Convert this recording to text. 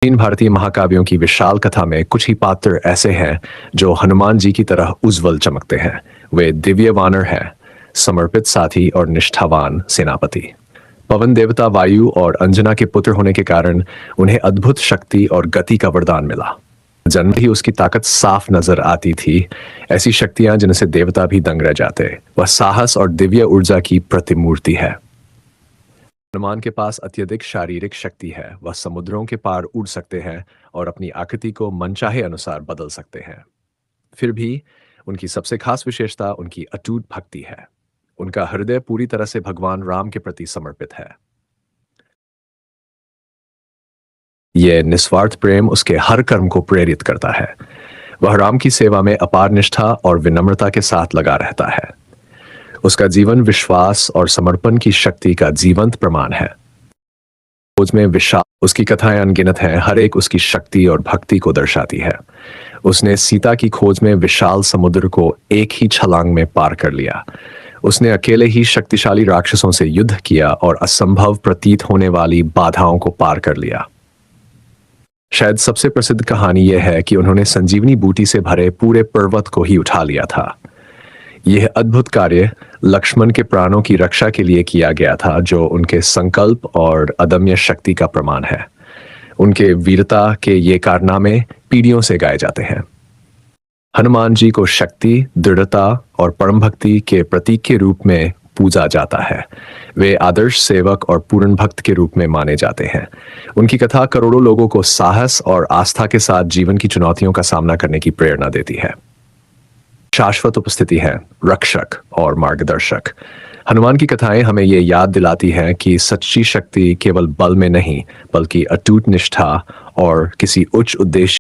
तीन भारतीय महाकाव्यों की विशाल कथा में कुछ ही पात्र ऐसे हैं जो हनुमान जी की तरह उज्ज्वल चमकते हैं। वे दिव्य वानर हैं, समर्पित साथी और निष्ठावान सेनापति। पवन देवता वायु और अंजना के पुत्र होने के कारण उन्हें अद्भुत शक्ति और गति का वरदान मिला। जन्म ही उसकी ताकत साफ नजर आती थी, ऐसी शक्तियां जिनसे देवता भी दंग रह जाते। वह साहस और दिव्य ऊर्जा की प्रतिमूर्ति है। हनुमान के पास अत्यधिक शारीरिक शक्ति है। वह समुद्रों के पार उड़ सकते हैं और अपनी आकृति को मनचाहे अनुसार बदल सकते हैं। फिर भी उनकी सबसे खास विशेषता उनकी अटूट भक्ति है। उनका हृदय पूरी तरह से भगवान राम के प्रति समर्पित है। यह निस्वार्थ प्रेम उसके हर कर्म को प्रेरित करता है। वह राम की सेवा में अपार निष्ठा और विनम्रता के साथ लगा रहता है। उसका जीवन विश्वास और समर्पण की शक्ति का जीवंत प्रमाण है। खोज में विशाल उसकी कथाएं अनगिनत हैं, हर एक उसकी शक्ति और भक्ति को दर्शाती है। उसने सीता की खोज में विशाल समुद्र को एक ही छलांग में पार कर लिया। उसने अकेले ही शक्तिशाली राक्षसों से युद्ध किया और असंभव प्रतीत होने वाली बाधाओं को पार कर लिया। शायद सबसे प्रसिद्ध कहानी यह है कि उन्होंने संजीवनी बूटी से भरे पूरे पर्वत को ही उठा लिया था। यह अद्भुत कार्य लक्ष्मण के प्राणों की रक्षा के लिए किया गया था, जो उनके संकल्प और अदम्य शक्ति का प्रमाण है। उनके वीरता के ये कारनामे पीढ़ियों से गाए जाते हैं। हनुमान जी को शक्ति, दृढ़ता और परम भक्ति के प्रतीक के रूप में पूजा जाता है। वे आदर्श सेवक और पूर्ण भक्त के रूप में माने जाते हैं। उनकी कथा करोड़ों लोगों को साहस और आस्था के साथ जीवन की चुनौतियों का सामना करने की प्रेरणा देती है। शाश्वत उपस्थिति है, रक्षक और मार्गदर्शक। हनुमान की कथाएं हमें ये याद दिलाती हैं कि सच्ची शक्ति केवल बल में नहीं, बल्कि अटूट निष्ठा और किसी उच्च उद्देश्य